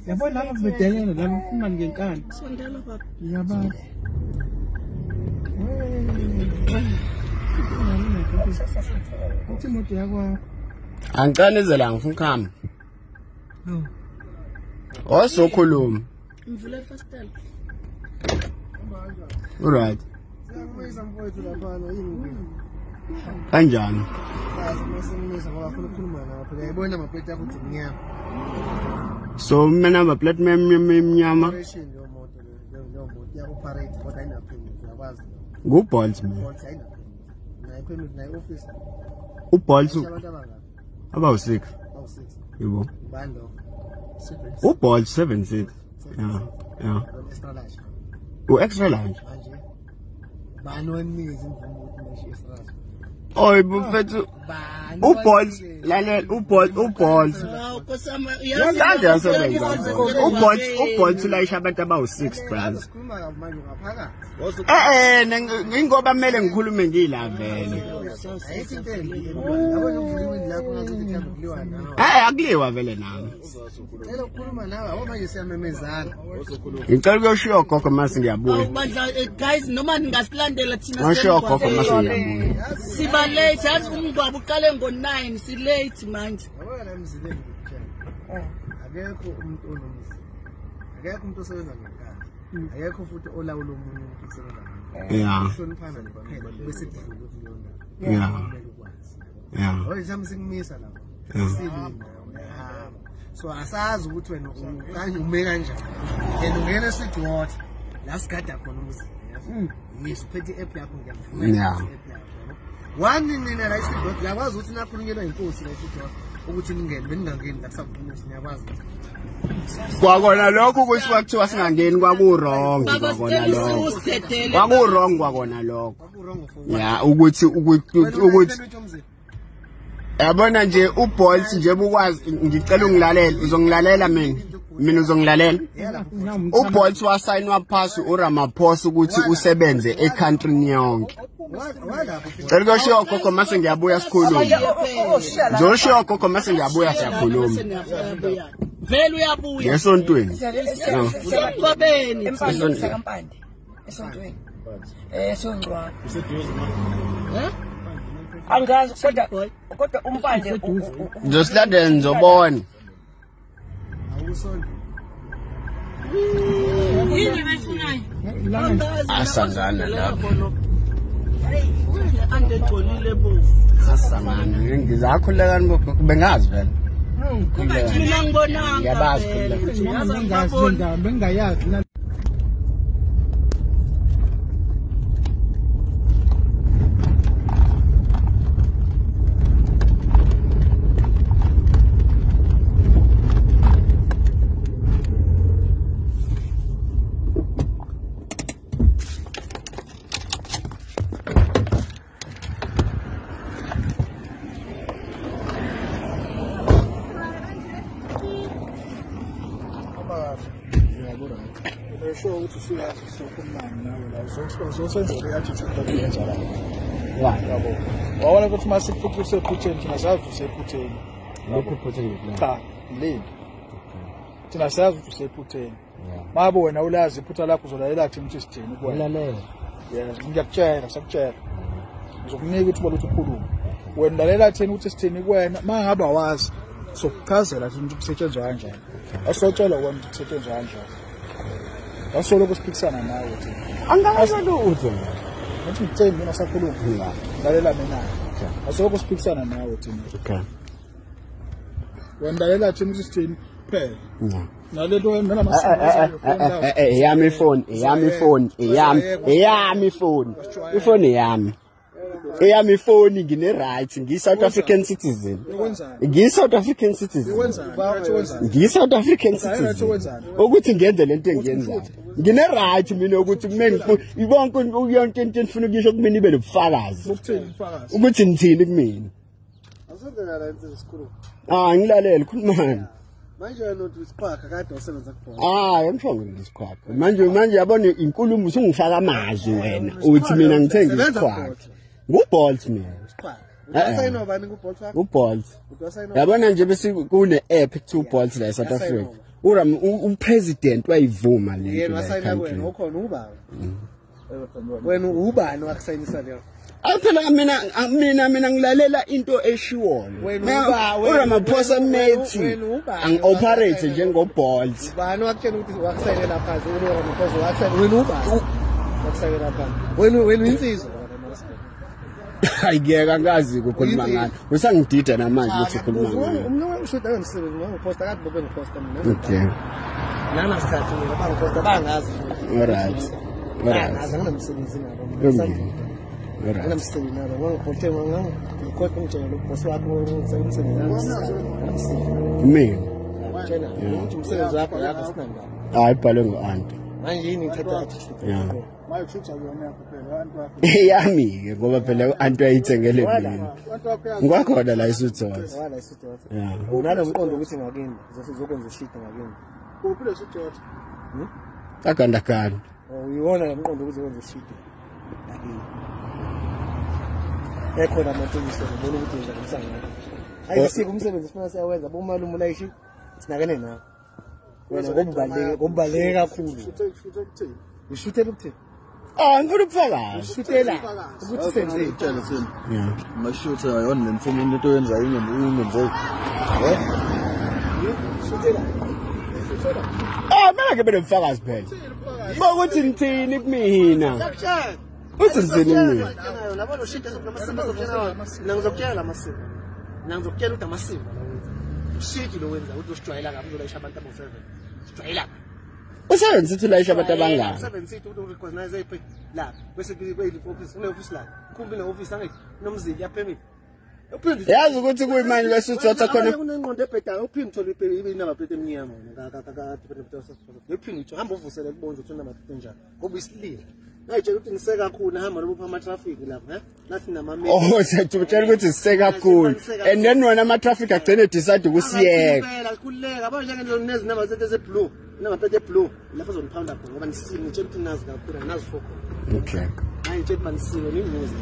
Yabona laba bedelele laba ufuna ngenkani. Sondela baba. Yabazi. Uthi imoto yakwa. Angicanezela ngifuna ukuhamba. Osokhuluma. Mvule fastela. Alright. Siyamisa mfowethu lapha yini. Kanjani? Masimisa ngoba ufuna ukukhuluma lapha. Uyayibona amaplate yakho uthi mnyama. So mina number plate mnyama. Operation yo moto ya operate kodwa ayinaphinde uyabazi. Ngubolt mina. Bolt ayinaphinde. Nayi permit nayi office. Ubolt Abantu abangaka? about 6. About 6. Yebo. Bando. Ubolt 76. Yeah. Extra large. Extra large. Manje. Bano emizi imvumo ukuthi ngisho extra large. Oh, bufethu. Ubolt lalela ubolt. Kosama Yazi yasebenza. Ubolt ulayisha abantu abawu6 brothers. Sikhuluma manje ngaphakathi. Ngoba kumele ngikhulume ngila vele. Ayikho into engiyibona. Yabona uvulweni lakho ngathi kuthanda ukuliwa nawe. Akuliwa vele nami. Ela ukukhuluma nawe abo manje siyamemezana. Ngicela ukuyoshiya gogo mase ngiyabuya. Bandla guys noma ningasilandela thina Ngashiya gogo mase ngiyabuya. Siba late yazi umngcwabo uqale ngo9 si late manje. Yabona la emzileni ngikuthela. Akekho umuntu onomzi. Akekho umuntu osebenza ngenkani. Akekho futhi olawula umuntu ukuthi usebenza ngenkani. Yeah. Uhloniphana ngephela bese kudlula ukuthi lona. Yeah. Oyi sami sikumisa lapha. Silinda uyahamba. So asazi ukuthi wena kanje ume kanjani. And ungena sithi water. La sigada khona umuzi. Yes, uphethe i-app yakho ngiyakufuna. Yeah. One nina la isidot yakwazi ukuthi nakhulunyelwa inkosi la isidot ukuthi ningene beningangeni la kusabunisi niyakwazi. Kwakona lokho ukuthi kwakuthiwa singangeni kwakurong kwakona lokho. Kwakurong kwakona lokho. Yeah, ukuthi yabona nje uBolt nje bukwazi ngicela ungilalela uzongilalela mina uzongilalela. uBolt wasayinwa phasi uRamaphosa ukuthi usebenze eCountry yonke. Cela ukuyoshiya gogo mase ngiyabuya sikhuluma. Ngizoshiya gogo mase ngiyabuya siyakhuluma. Vele uyabuya. Esontweni. Sengqwabeni. Esontweni kampande. Esontweni. Songcwaba. Angazi kodwa umpande Ngizosilandela ngizobona. Awusonto. Yini bayifunayo? Asangana lapho. Ande tholile bo. Asangana ngizakhuleka bengazi vele. Mina ngibonanga. Ngiyabazi Bengazi bengayazi. Sure ukuthi siyakhulumana nawe la sosenzele yathi siqhubeka la. Yabo. Wawona ukuthi masiphuthi usephutheni thina sazi usephutheni. Lokho phutheni. Cha, le. Thina sazi ukuthi usephutheni. Mabo wena ulazi iphutha lakho uzolalela thina ukuthi sithini kuwena. Ulalela. Yes, ngiyakutshela sakutshela. Ngizokunika ukuthi ukuthi ukhuluma. Wena lalela thina ukuthi sithini kuwena mangabe awazi sokuchazela thina ukuthi kusetshenzwa kanjani. Asotshela wena ukuthi kusetshenzwa kanjani. Asolo kusiphikisana nawe thina. Angazi lutho. Ngathi ngithe mina sakhuluma. Lalela mina. Asolo kusiphikisana nawe thina. Okay. Wena lalela thina ukuthi sithini phela. Yeah. Nalento wena namasiko. Eyami phone. Ifone yami. Eyami phone ngine right ngi-South African citizen. Ngi-South African citizen. Ngi-South African citizen. Ukuthi ngenze lento engiyenzayo. Ngine right mina ukuthi ibonke yonke into enfuna ukuyisho kumina ibe nobufakazi. Ukuthi ngithini kumina. Asondela la into esikhulu. Ngilalela khulumani. Manje wena uthi isiqhaka kade usebenza kubona. Ngisho ngisiqhaka. Manje yabona inkulumo usungifaka amazwi wena. Uthi mina ngithenga isiqhaka. Ngubolt mina. Isiqhaka. Wasayina bani ku Bolt wakho? uBolt yabona nje bese kune app kuthiwa uBolt la eSouth Africa upresident wayivuma le yena wasayina wena ukhona ubaba wena ubani wakusayinisa leyo Phela mina ngilalela into eshiwoyo. uRamaphosa methi angoperate njengoBolt. Ubani wakutshela ukuthi wakusayinela phansi uRamaphosa wakusayinela wena ubani wakusayinela phansi wena insizwa Ayikeka ngazi ukukhuluma ngani. Usangidida namanje ukuthi ukhuluma ngani. Umntu ushuda emsebenzini wangiposta kade bobe ngiposta mina. Okay. Nana sikhathi mina bangiposta bangazi. Alright. Bangazi nginomsebenzi nabo. Nginomsebenzi nabo. Wangiposte ngikhoda ngitshela uboss wakho umsebenzi Mina. Tshela ukuthi umsebenzi wakho yakho sinanda. Hayi bhalwe ngo-anti. Manje yini ngithatha attitude. Yeah. Mayushutha yona yakho phela abantu bakho. Yami ke ngoba phela u-anti wayithengele mina. Ngwakhona la eSuthotha. Wala isithatha. Yeah. Unalo umqondo ukuthi ngakini sizokwenza shit ngakini. Kuphi lesithatha? Agandakani. Uyibona lo mqondo ukuthi wenze shit ngakini. Ekhona amathulusi ubona ukuthi wenza umsangano. Ayisike umsebenzi sifuna siyawenza bomalume ulayishe sinakene nawe. Wena ngokubaleka kakhulu. Ushutela ukuthini? Ngifuna ubufakazi. Ushutela ukuthi senze Utshela sini. Yeah. Mashutha yona nemfumo into oyenza ingenzeki. Ushutela. Mina ke benobufakazi phela. Bokuthi ngithini kumina. Uthi ngithini mina. Labo lo shit ezokunamasiko ngizokutshela amasiko. Ngizokutshela ukuthi amasiko. Shit lo wenza ukuthi usijwayela ngabe uzolayisha abantu abo7. Sijwayela. Usebenza ukuthi ulayisha abantu abangaka. Usebenza ukuthi urecognize iphi la. Bese kuyile office, une office la. Kumbe ne office angithi nomzili ya permit. Yazi ukuthi kuyimanje leSuthotha khona kunengqondo ebhedayo uphinde uthole inamba plate emnyama ngephinde hamba uvusele kubonje ukuthi inamba plate enjani ngoba isilile ngayitshela ukuthi ngise kakhulu hamba lobu ama traffic lapha nathi namame siyatshela ukuthi sise kakhulu and then wena ama traffic agcine decide ukusiyeka phela khuleka manje nje nezi namba zethe ze blue inamba plate blue lapha uzongiphanda khona ngoba nisini ngitshela ukuthi nazi kakhulu nazi foko okay ngayitshela ukuthi manisile ngimuzi